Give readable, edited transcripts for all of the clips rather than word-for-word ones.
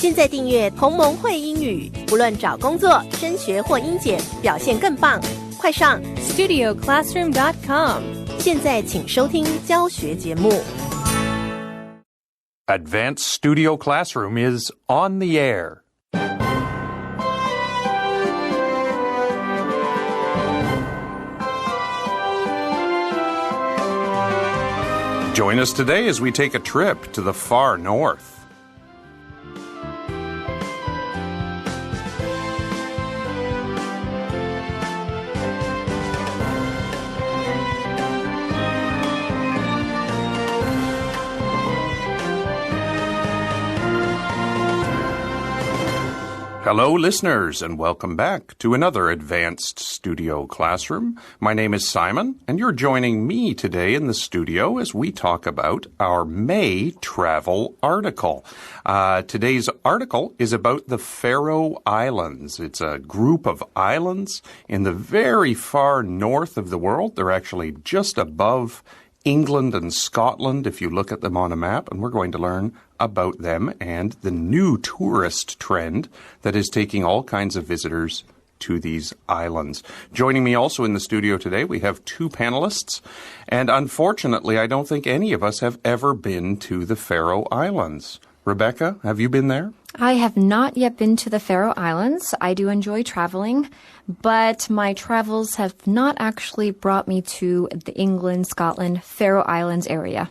现在订阅同盟会英语，不论找工作、升学或英检，表现更棒。快上 StudioClassroom.com。现在请收听教学节目。Advanced Studio Classroom is on the air. Join us today as we take a trip to the far north. Hello, listeners, and welcome back to another Advanced Studio Classroom. My name is Simon, and you're joining me today in the studio as we talk about our May travel article. Today's article is about the Faroe Islands. It's a group of islands in the very far north of the world. They're actually just above England and Scotland, if you look at them on a map, and we're going to learn about them and the new tourist trend that is taking all kinds of visitors to these islands. Joining me also in the studio today, we have two panelists, and unfortunately, I don't think any of us have ever been to the Faroe Islands. Rebecca, have you been there? I have not yet been to the Faroe Islands. I do enjoy traveling, but my travels have not actually brought me to the England, Scotland, Faroe Islands area.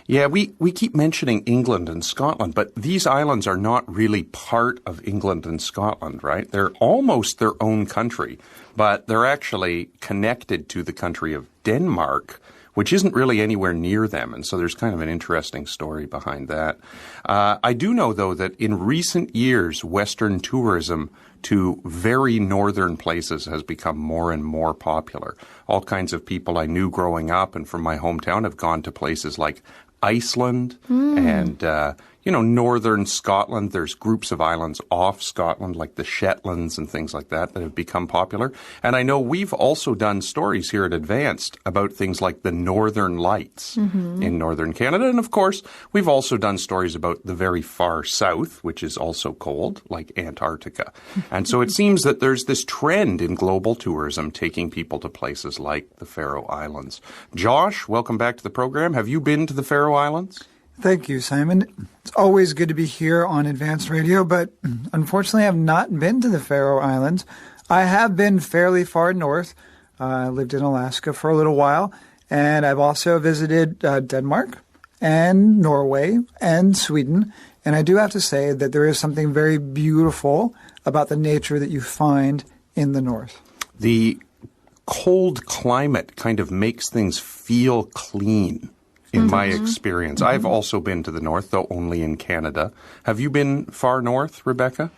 Yeah, we keep mentioning England and Scotland, but these islands are not really part of England and Scotland, right? They're almost their own country, but they're actually connected to the country of Denmark, which isn't really anywhere near them. And so there's kind of an interesting story behind that. I do know, though, that in recent years, Western tourism to very northern places has become more and more popular. All kinds of people I knew growing up and from my hometown have gone to places like Iceland and, northern Scotland. There's groups of islands off Scotland, like the Shetlands and things like that have become popular. And I know we've also done stories here at Advanced about things like the Northern Lights in northern Canada. And, of course, we've also done stories about the very far south, which is also cold, like Antarctica. And so it seems that there's this trend in global tourism taking people to places like the Faroe Islands. Josh, welcome back to the program. Have you been to the Faroe Islands? Thank you, Simon. It's always good to be here on Advanced Radio, but unfortunately I have not been to the Faroe Islands. I have been fairly far north. I lived in Alaska for a little while, and I've also visited Denmark and Norway and Sweden. And I do have to say that there is something very beautiful about the nature that you find in the north. The cold climate kind of makes things feel clean. In my experience. I've also been to the north, though only in Canada. Have you been far north, Rebecca?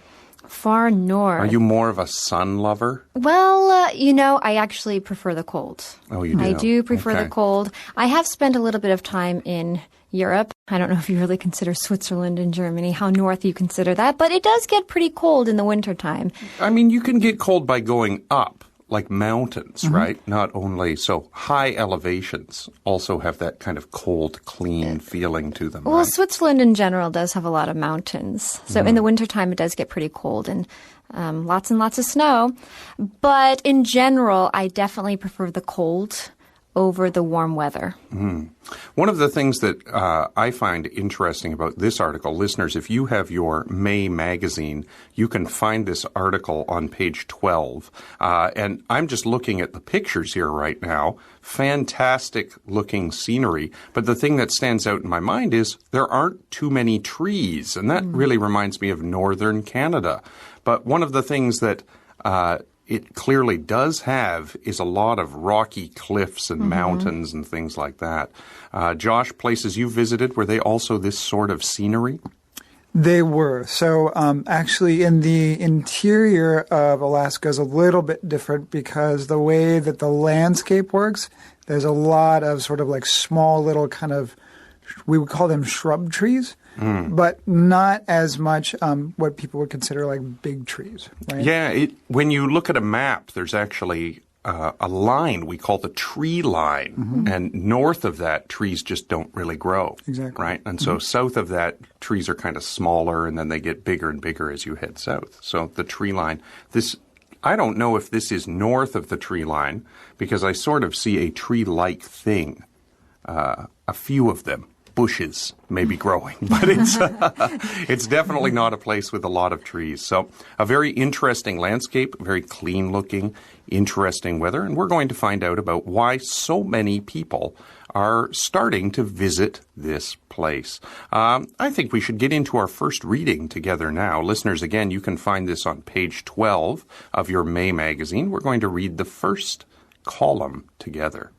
Far north. Are you more of a sun lover? Well, I actually prefer the cold. Oh, you do? I do prefer the cold. I have spent a little bit of time in Europe. I don't know if you really consider Switzerland and Germany, how north you consider that, but it does get pretty cold in the wintertime. I mean, you can get cold by going up. Like mountains, right? Not only so high elevations also have that kind of cold, clean feeling to them. Well, right? Switzerland in general does have a lot of mountains. So in the wintertime, it does get pretty cold and lots of snow. But in general, I definitely prefer the cold over the warm weather. One of the things that I find interesting about this article, listeners, if you have your May magazine, you can find this article on page 12. And I'm just looking at the pictures here right now. Fantastic looking scenery. But the thing that stands out in my mind is there aren't too many trees. And that really reminds me of northern Canada. But one of the things that it clearly does have is a lot of rocky cliffs and mountains and things like that. Josh, places you visited, were they also this sort of scenery? They were. So actually in the interior of Alaska is a little bit different because the way that the landscape works, there's a lot of sort of like small little kind of, we would call them shrub trees. But not as much what people would consider like big trees, right? Yeah, when you look at a map, there's actually a line we call the tree line. And north of that, trees just don't really grow. Exactly. Right? And so south of that, trees are kind of smaller, and then they get bigger and bigger as you head south. So the tree line, I don't know if this is north of the tree line, because I sort of see a tree-like thing, a few of them. Bushes maybe growing, but it's definitely not a place with a lot of trees. So a very interesting landscape, very clean looking, interesting weather, and we're going to find out about why so many people are starting to visit this place. I think we should get into our first reading together now. Listeners, again, you can find this on page 12 of your May magazine. We're going to read the first column together.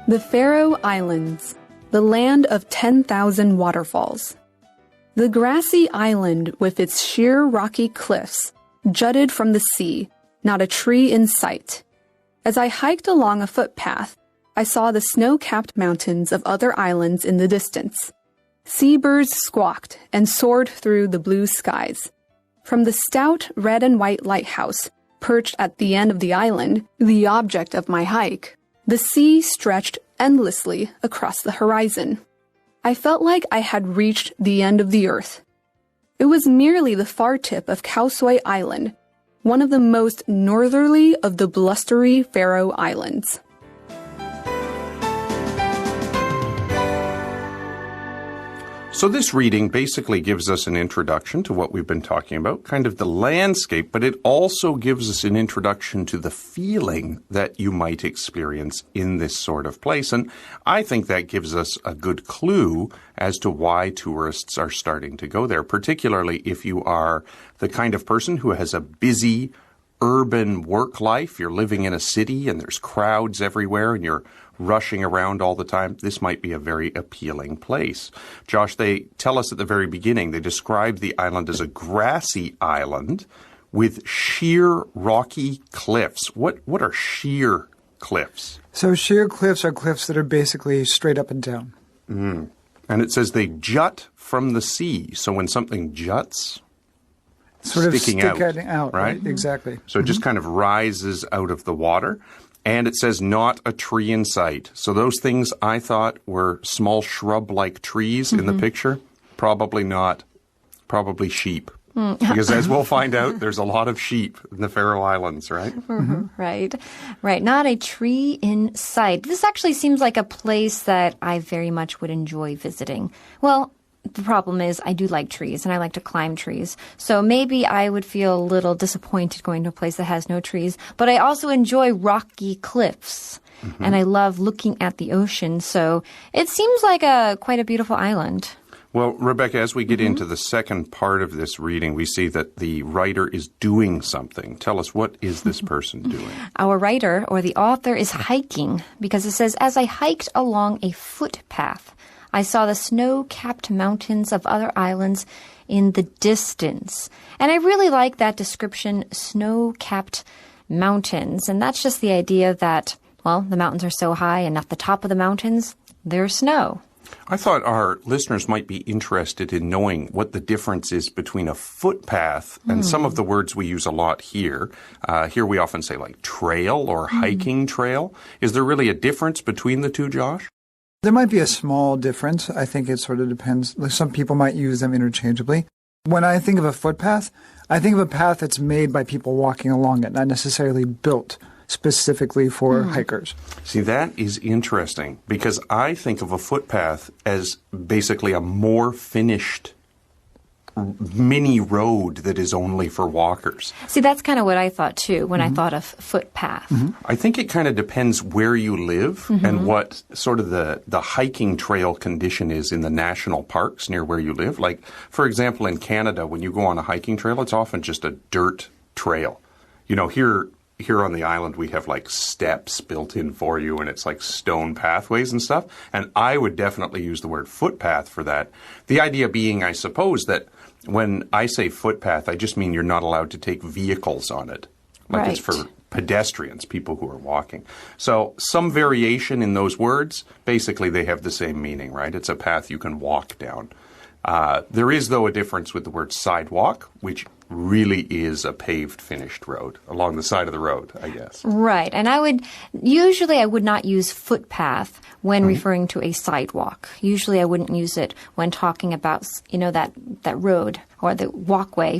The Faroe Islands, the land of 10,000 waterfalls. The grassy island with its sheer rocky cliffs jutted from the sea, not a tree in sight. As I hiked along a footpath, I saw the snow-capped mountains of other islands in the distance. Seabirds squawked and soared through the blue skies. From the stout red and white lighthouse perched at the end of the island, the object of my hike, the sea stretched endlessly across the horizon. I felt like I had reached the end of the earth. It was merely the far tip of Kausoi Island, one of the most northerly of the blustery Faroe Islands. So this reading basically gives us an introduction to what we've been talking about, kind of the landscape, but it also gives us an introduction to the feeling that you might experience in this sort of place. And I think that gives us a good clue as to why tourists are starting to go there, particularly if you are the kind of person who has a busy urban work life. You're living in a city and there's crowds everywhere and you're rushing around all the time. This might be a very appealing place. Josh, they tell us at the very beginning, they describe the island as a grassy island with sheer rocky cliffs. What are sheer cliffs? So sheer cliffs are cliffs that are basically straight up and down. And it says they jut from the sea. So when something juts, sort of sticking out, right? Exactly. So it just kind of rises out of the water. And it says not a tree in sight. So those things I thought were small shrub-like trees in the picture, probably not. Probably sheep. Because as we'll find out, there's a lot of sheep in the Faroe Islands, right? Right. Not a tree in sight. This actually seems like a place that I very much would enjoy visiting. Well, the problem is I do like trees and I like to climb trees. So maybe I would feel a little disappointed going to a place that has no trees. But I also enjoy rocky cliffs and I love looking at the ocean. So it seems like quite a beautiful island. Well, Rebecca, as we get into the second part of this reading, we see that the writer is doing something. Tell us, what is this person doing? Our writer, or the author, is hiking because it says, as I hiked along a footpath, I saw the snow-capped mountains of other islands in the distance. And I really like that description, snow-capped mountains. And that's just the idea that, well, the mountains are so high and at the top of the mountains, there's snow. I thought our listeners might be interested in knowing what the difference is between a footpath and some of the words we use a lot here. Here we often say like trail or hiking trail. Is there really a difference between the two, Josh? There might be a small difference. I think it sort of depends. Some people might use them interchangeably. When I think of a footpath, I think of a path that's made by people walking along it, not necessarily built specifically for hikers. See, that is interesting because I think of a footpath as basically a more finished mini road that is only for walkers. See, that's kind of what I thought too when I thought of footpath. I think it kind of depends where you live and what sort of the hiking trail condition is in the national parks near where you live. Like, for example, in Canada, when you go on a hiking trail, it's often just a dirt trail. You know, here on the island, we have like steps built in for you and it's like stone pathways and stuff. And I would definitely use the word footpath for that. The idea being, I suppose, that when I say footpath, I just mean you're not allowed to take vehicles on it. Like it's for pedestrians, people who are walking. So some variation in those words, basically they have the same meaning, right? It's a path you can walk down. There is, though, a difference with the word sidewalk, which really is a paved, finished road along the side of the road, I guess. Right. And I would not use footpath when referring to a sidewalk. Usually I wouldn't use it when talking about, that road or the walkway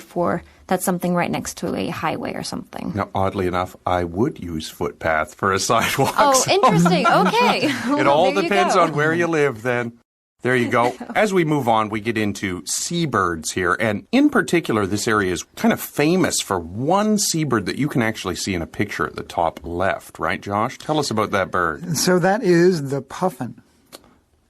that's something right next to a highway or something. Now, oddly enough, I would use footpath for a sidewalk. Oh, so interesting. Okay. it all depends on where you live then. There you go. As we move on, we get into seabirds here. And in particular, this area is kind of famous for one seabird that you can actually see in a picture at the top left, right, Josh? Tell us about that bird. So that is the puffin.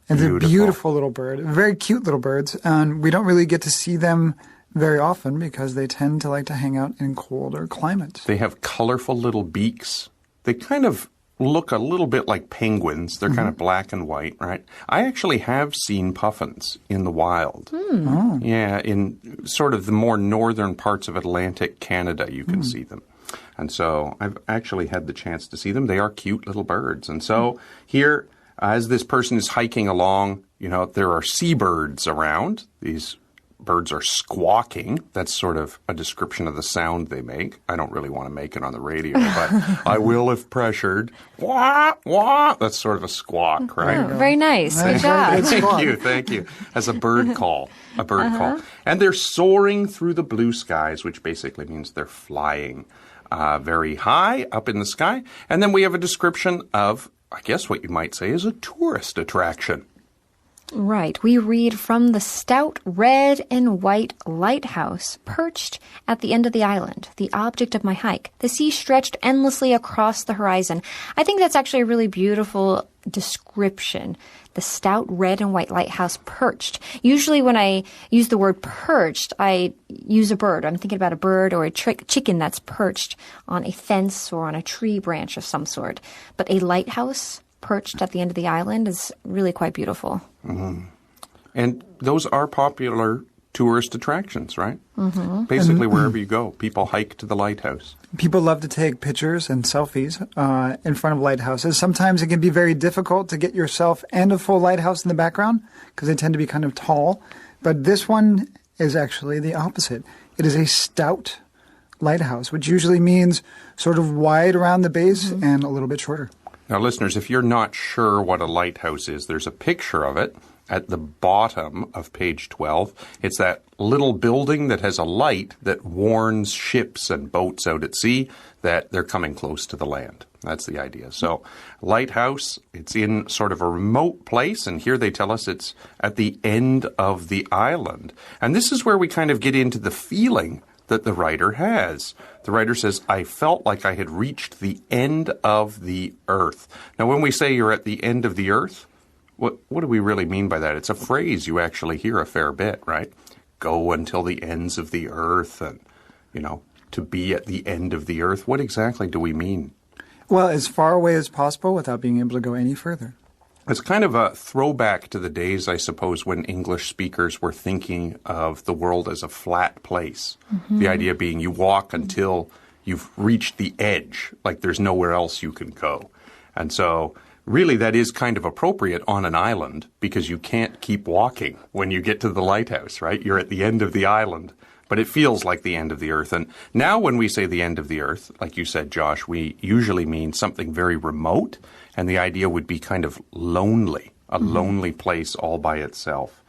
It's a beautiful little bird, very cute little birds. And we don't really get to see them very often because they tend to like to hang out in colder climates. They have colorful little beaks. They kind of look a little bit like penguins. They're kind of black and white, right? I actually have seen puffins in the wild. Oh. Yeah, in sort of the more northern parts of Atlantic Canada, you can see them. And so I've actually had the chance to see them. They are cute little birds. And so here, as this person is hiking along, there are seabirds around. These birds are squawking. That's sort of a description of the sound they make. I don't really want to make it on the radio, but I will if pressured. Wah, wah. That's sort of a squawk, right? Oh, very nice. Good job. Thank you. As a bird call. And they're soaring through the blue skies, which basically means they're flying very high up in the sky. And then we have a description of, I guess what you might say is a tourist attraction. Right. We read from the stout red and white lighthouse perched at the end of the island, the object of my hike. The sea stretched endlessly across the horizon. I think that's actually a really beautiful description. The stout red and white lighthouse perched. Usually when I use the word perched, I use a bird. I'm thinking about a bird or a chicken that's perched on a fence or on a tree branch of some sort. But a lighthouse perched at the end of the island is really quite beautiful. Mm-hmm. And those are popular tourist attractions, right? Mm-hmm. Basically, wherever you go, people hike to the lighthouse. People love to take pictures and selfies in front of lighthouses. Sometimes it can be very difficult to get yourself and a full lighthouse in the background because they tend to be kind of tall. But this one is actually the opposite. It is a stout lighthouse, which usually means sort of wide around the base and a little bit shorter. Now, listeners, if you're not sure what a lighthouse is, there's a picture of it at the bottom of page 12. It's that little building that has a light that warns ships and boats out at sea that they're coming close to the land. That's the idea. So, lighthouse, it's in sort of a remote place, and here they tell us it's at the end of the island. And this is where we kind of get into the feeling that the writer has. The writer says, I felt like I had reached the end of the earth. Now, when we say you're at the end of the earth, what do we really mean by that? It's a phrase you actually hear a fair bit, right? Go until the ends of the earth and, to be at the end of the earth. What exactly do we mean? Well, as far away as possible without being able to go any further. It's kind of a throwback to the days, I suppose, when English speakers were thinking of the world as a flat place. Mm-hmm. The idea being you walk until you've reached the edge, like there's nowhere else you can go. And so really that is kind of appropriate on an island because you can't keep walking when you get to the lighthouse, right? You're at the end of the island, but it feels like the end of the earth. And now when we say the end of the earth, like you said, Josh, we usually mean something very remote. And the idea would be kind of lonely, a lonely place all by itself.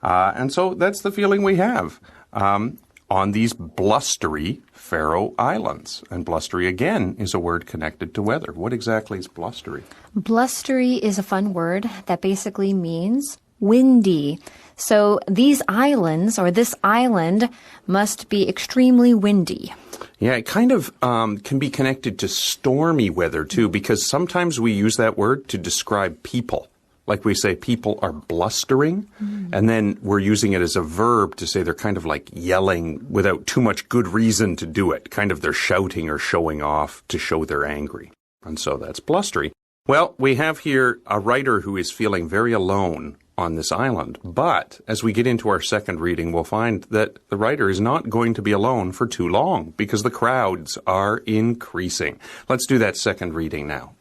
And so that's the feeling we have on these blustery Faroe Islands. And blustery, again, is a word connected to weather. What exactly is blustery? Blustery is a fun word that basically means windy. So these islands, or this island, must be extremely windy. Yeah, it kind of can be connected to stormy weather, too, because sometimes we use that word to describe people. Like we say people are blustering, and then we're using it as a verb to say they're kind of like yelling without too much good reason to do it. Kind of they're shouting or showing off to show they're angry. And so that's blustery. Well, we have here a writer who is feeling very alone on this island. But as we get into our second reading, we'll find that the writer is not going to be alone for too long because the crowds are increasing. Let's do that second reading now.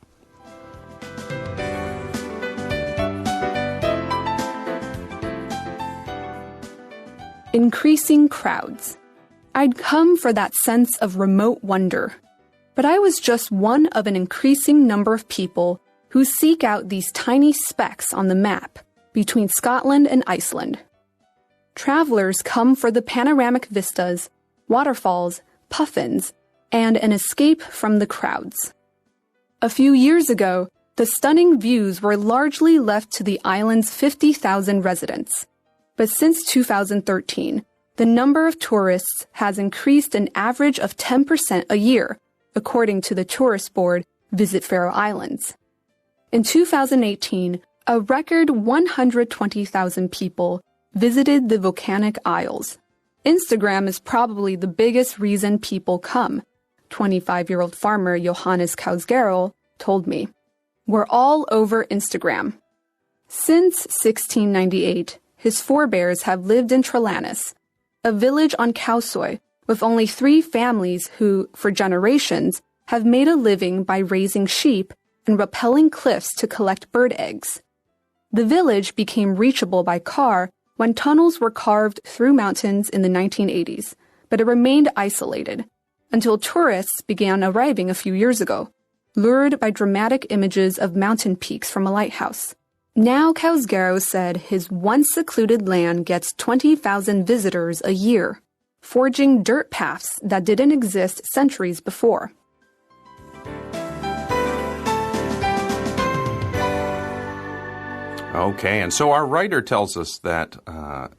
increasing crowds. I'd come for that sense of remote wonder. But I was just one of an increasing number of people who seek out these tiny specks on the map between Scotland and Iceland. Travelers come for the panoramic vistas, waterfalls, puffins, and an escape from the crowds. A few years ago, the stunning views were largely left to the island's 50,000 residents. But since 2013, the number of tourists has increased an average of 10% a year, according to the tourist board Visit Faroe Islands. In 2018, a record 120,000 people visited the volcanic isles. Instagram is probably the biggest reason people come, 25-year-old farmer Johannes Kausgerl told me. We're all over Instagram. Since 1698, his forebears have lived in Trelawney, a village on Kausoy with only 3 families who, for generations, have made a living by raising sheep and rappelling cliffs to collect bird eggs. The village became reachable by car when tunnels were carved through mountains in the 1980s, but it remained isolated until tourists began arriving a few years ago, lured by dramatic images of mountain peaks from a lighthouse. Now Kausgerl said his once secluded land gets 20,000 visitors a year, forging dirt paths that didn't exist centuries before. Okay, and so our writer tells us that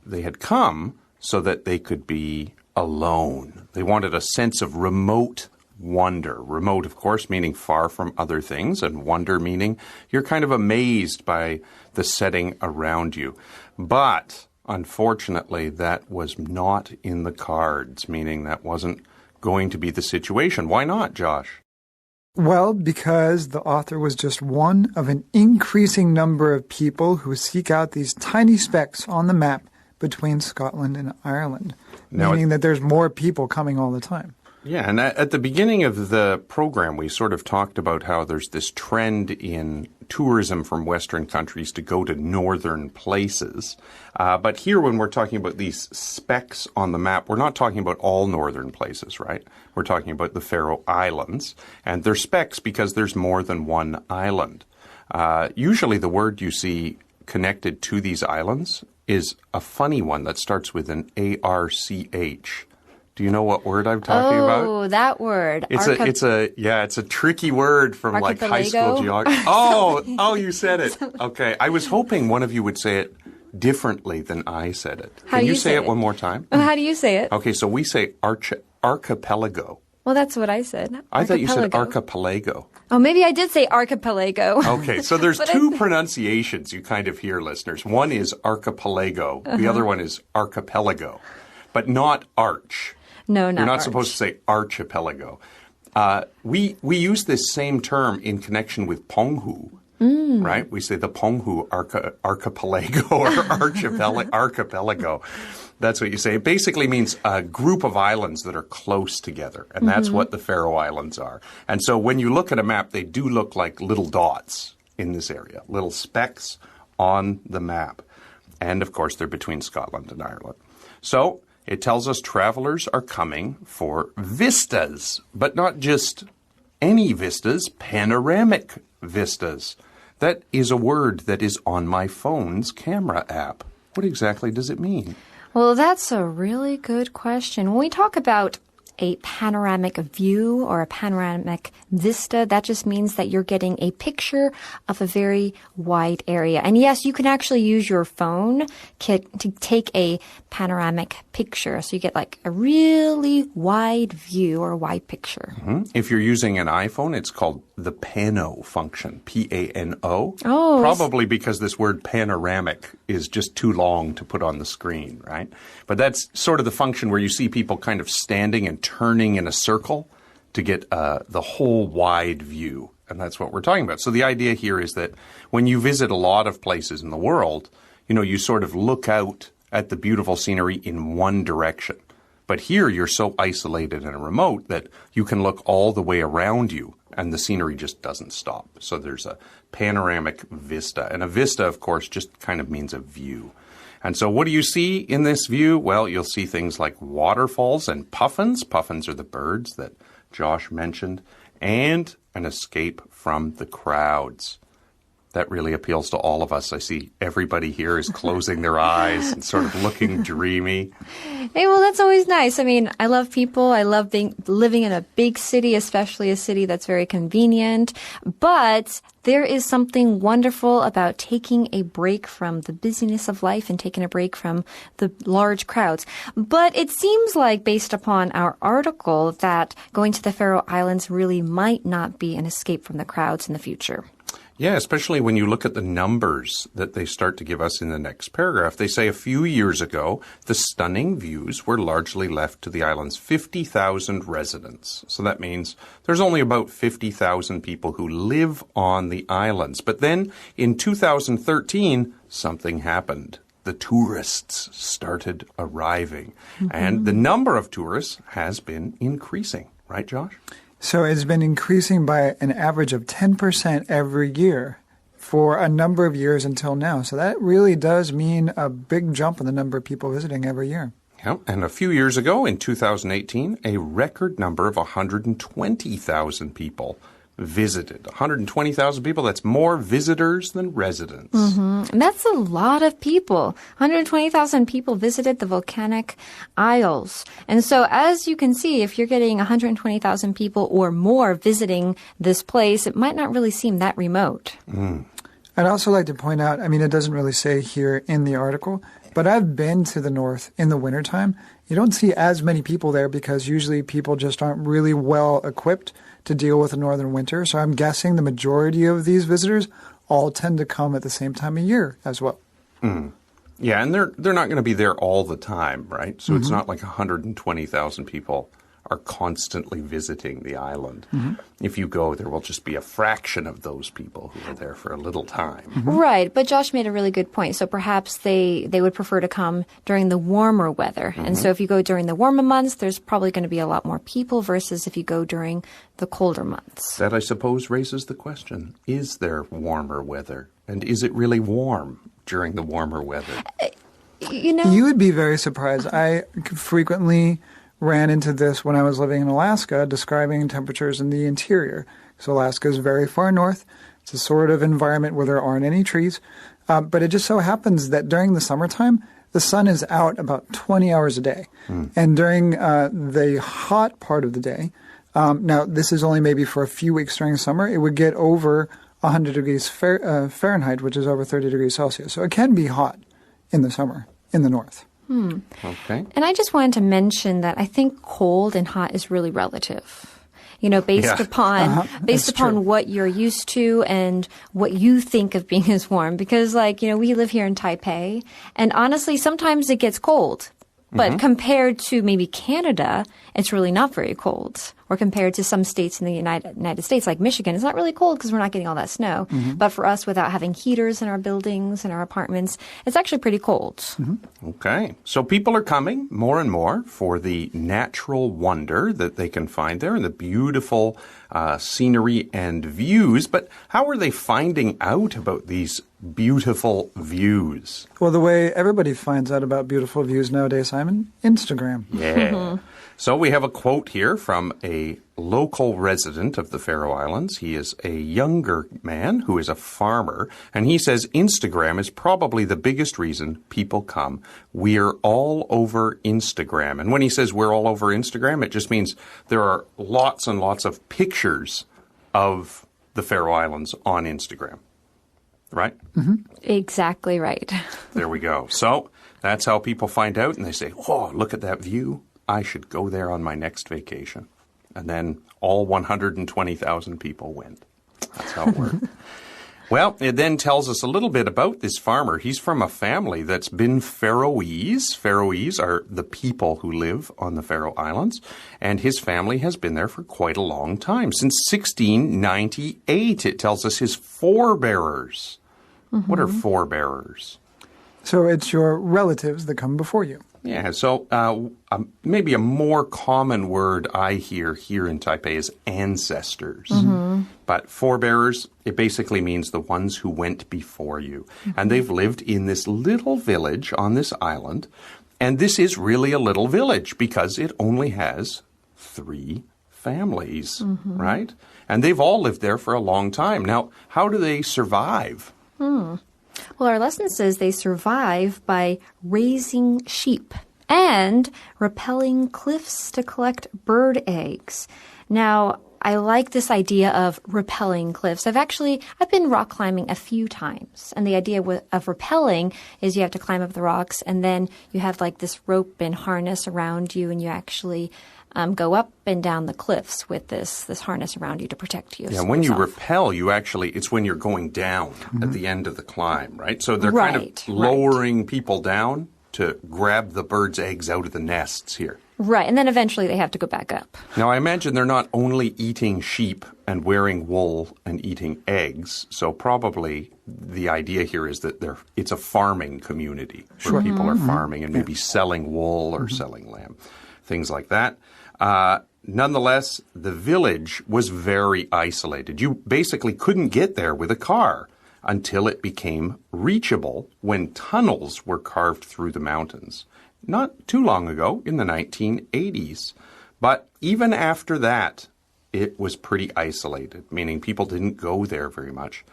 they had come so that they could be alone. They wanted a sense of remote wonder. Remote, of course, meaning far from other things, and wonder meaning you're kind of amazed by the setting around you. But, unfortunately, that was not in the cards, meaning that wasn't going to be the situation. Why not, Josh? Well, because the author was just one of an increasing number of people who seek out these tiny specks on the map between Scotland and Ireland, meaning that there's more people coming all the time. Yeah, and at the beginning of the program, we sort of talked about how there's this trend in tourism from Western countries to go to northern places. But here, when we're talking about these specks on the map, we're not talking about all northern places, right? We're talking about the Faroe Islands, and they're specks because there's more than one island. Usually the word you see connected to these islands is a funny one that starts with an A-R-C-H. Do you know what word I'm talking about? Oh, that word. It's a tricky word from like high school geography. Oh, you said it. Okay. I was hoping one of you would say it differently than I said it. Can you say it one more time? How do you say it? Okay, so we say archipelago. Well, that's what I said. I thought you said archipelago. Oh, maybe I did say archipelago. Okay, so there's two pronunciations you kind of hear, listeners. One is archipelago. The other one is archipelago, but not arch. No, not You're not arch. supposed to say archipelago. We use this same term in connection with Penghu, right? We say the Penghu archipelago or archipelago. That's what you say. It basically means a group of islands that are close together, and that's what the Faroe Islands are. And so when you look at a map, they do look like little dots in this area, little specks on the map. And, of course, they're between Scotland and Ireland. So it tells us travelers are coming for vistas, but not just any vistas, panoramic vistas. That is a word that is on my phone's camera app. What exactly does it mean? Well, that's a really good question. When we talk about a panoramic view or a panoramic vista, that just means that you're getting a picture of a very wide area. And yes, you can actually use your phone to take a panoramic picture. So you get like a really wide view or a wide picture. If you're using an iPhone, it's called the Pano function, P-A-N-O. Oh. Probably because this word panoramic is just too long to put on the screen, right? But that's sort of the function where you see people kind of standing and turning in a circle to get the whole wide view. And that's what we're talking about. So the idea here is that when you visit a lot of places in the world, you sort of look out at the beautiful scenery in one direction. But here you're so isolated and remote that you can look all the way around you and the scenery just doesn't stop. So there's a panoramic vista. And a vista, of course, just kind of means a view. And so what do you see in this view? Well, you'll see things like waterfalls and puffins. Puffins are the birds that Josh mentioned, and an escape from the crowds. That really appeals to all of us. I see everybody here is closing their eyes and sort of looking dreamy. Hey, well, that's always nice. I mean, I love people. I love living in a big city, especially a city that's very convenient. But there is something wonderful about taking a break from the busyness of life and taking a break from the large crowds. But it seems like, based upon our article, that going to the Faroe Islands really might not be an escape from the crowds in the future. Yeah, especially when you look at the numbers that they start to give us in the next paragraph. They say a few years ago, the stunning views were largely left to the island's 50,000 residents. So that means there's only about 50,000 people who live on the islands. But then in 2013, something happened. The tourists started arriving. And the number of tourists has been increasing. Right, Josh? So it's been increasing by an average of 10% every year for a number of years until now. So that really does mean a big jump in the number of people visiting every year. Yeah, and a few years ago, in 2018, a record number of 120,000 people visited. 120,000 people, that's more visitors than residents. And that's a lot of people. 120,000 people visited the volcanic isles. And so as you can see, if you're getting 120,000 people or more visiting this place, it might not really seem that remote. I'd also like to point out, I mean, it doesn't really say here in the article, but I've been to the north in the wintertime. You don't see as many people there because usually people just aren't really well equipped to deal with the northern winter. So I'm guessing the majority of these visitors all tend to come at the same time of year as well. Yeah, and they're not going to be there all the time, right? So it's not like 120,000 people are constantly visiting the island. If you go, there will just be a fraction of those people who are there for a little time. Right, but Josh made a really good point. So perhaps they would prefer to come during the warmer weather. And so if you go during the warmer months, there's probably going to be a lot more people versus if you go during the colder months. That, I suppose, raises the question, is there warmer weather? And is it really warm during the warmer weather? You know, You would be very surprised. I frequently ran into this when I was living in Alaska, describing temperatures in the interior. So Alaska is very far north. It's a sort of environment where there aren't any trees. But it just so happens that during the summertime, the sun is out about 20 hours a day. And during the hot part of the day, now this is only maybe for a few weeks during summer, it would get over 100 degrees Fahrenheit, which is over 30 degrees Celsius. So it can be hot in the summer in the north. Okay. and I just wanted to mention that I think cold and hot is really relative. You know, based upon That's true. what you're used to and what you think of being as warm. Because, like, you know, we live here in Taipei, and honestly, sometimes it gets cold. But compared to maybe Canada, it's really not very cold. Or compared to some states in the United States, like Michigan, it's not really cold because we're not getting all that snow. But for us, without having heaters in our buildings and our apartments, it's actually pretty cold. Okay. So people are coming more and more for the natural wonder that they can find there and the beautiful scenery and views. But how are they finding out about these beautiful views? Well, the way everybody finds out about beautiful views nowadays, Simon, Instagram. Yeah. So we have a quote here from a local resident of the Faroe Islands. He is a younger man who is a farmer, and he says Instagram is probably the biggest reason people come. We're all over Instagram. And when he says we're all over Instagram, it just means there are lots and lots of pictures of the Faroe Islands on Instagram. Right? Exactly right. There we go. So that's how people find out, and they say, oh, look at that view. I should go there on my next vacation. And then all 120,000 people went. That's how it worked. Well, it then tells us a little bit about this farmer. He's from a family that's been Faroese. Faroese are the people who live on the Faroe Islands. And his family has been there for quite a long time. Since 1698, it tells us his forebearers. What are forebearers? So it's your relatives that come before you. Yeah, so maybe a more common word I hear here in Taipei is ancestors. But forebearers, it basically means the ones who went before you. And they've lived in this little village on this island. And this is really a little village because it only has 3 families, right? And they've all lived there for a long time. Now, how do they survive? Well, our lesson says they survive by raising sheep and rappelling cliffs to collect bird eggs. Now, I like this idea of rappelling cliffs. I've been rock climbing a few times. And the idea of rappelling is you have to climb up the rocks and then you have like this rope and harness around you and you actually go up and down the cliffs with this harness around you to protect you. Yeah, when you rappel, it's when you're going down at the end of the climb, right? So they're kind of lowering people down to grab the birds' eggs out of the nests here. Right, and then eventually they have to go back up. Now, I imagine they're not only eating sheep and wearing wool and eating eggs, so probably the idea here is that it's a farming community where people are farming and maybe selling wool or selling lamb, things like that. Nonetheless, the village was very isolated. You basically couldn't get there with a car until it became reachable when tunnels were carved through the mountains. Not too long ago, in the 1980s. But even after that, it was pretty isolated, meaning people didn't go there very much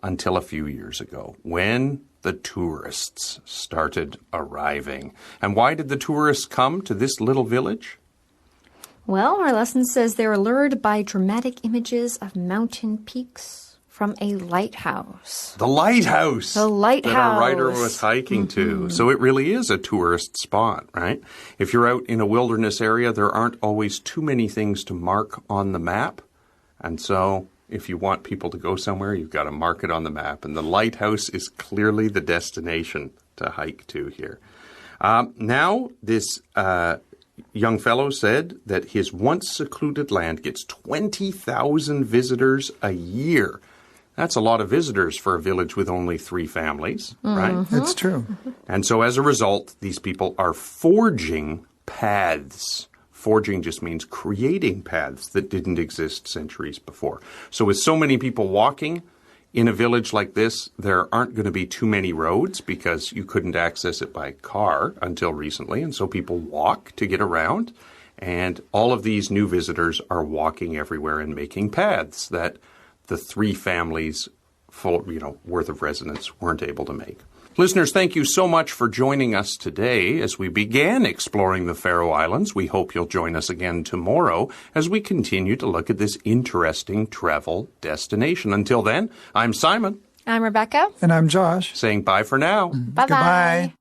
until a few years ago when the tourists started arriving. And why did the tourists come to this little village? Well, our lesson says they're lured by dramatic images of mountain peaks from a lighthouse. The lighthouse! The lighthouse! That our writer was hiking to. So it really is a tourist spot, right? If you're out in a wilderness area, there aren't always too many things to mark on the map. And so if you want people to go somewhere, you've got to mark it on the map. And the lighthouse is clearly the destination to hike to here. Now, this young fellow said that his once secluded land gets 20,000 visitors a year. That's a lot of visitors for a village with only 3 families, right? It's true. And so as a result, these people are forging paths. Forging just means creating paths that didn't exist centuries before. So with so many people walking in a village like this, there aren't going to be too many roads because you couldn't access it by car until recently. And so people walk to get around. And all of these new visitors are walking everywhere and making paths that the 3 families worth of residents weren't able to make. Listeners, thank you so much for joining us today as we began exploring the Faroe Islands. We hope you'll join us again tomorrow as we continue to look at this interesting travel destination. Until then, I'm Simon. I'm Rebecca. And I'm Josh. Saying bye for now. Bye-bye. Goodbye.